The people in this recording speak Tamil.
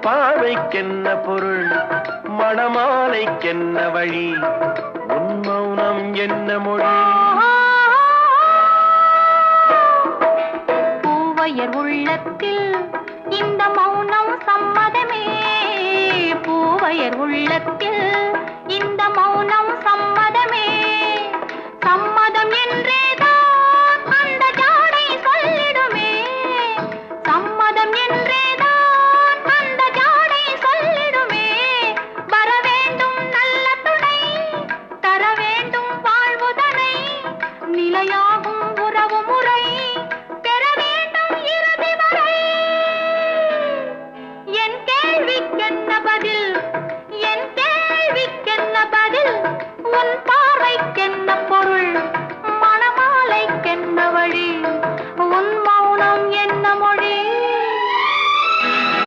பார்வைக்கென்ன பொருள் மணமாலைக்கென்ன வழி உன் மௌனம் என்ன மொழி பூவையர் உள்ளத்தில் இந்த மௌனம் சம்மதமே பூவையர் உள்ளத்தில் இந்த மௌனம் சம்மதமே சம்மதம் என்றேதான் அந்த ஜாடை சொல்லிடுமே சம்மதம் என்றேதான் அந்த ஜாடை சொல்லிடுமே வர வேண்டும் நல்ல துணை தர வேண்டும் வாழ்வுதனை நிலையாகும் உறவு முறை பெற வேண்டும் இறுதி வரை என் கேள்விக்கென்ன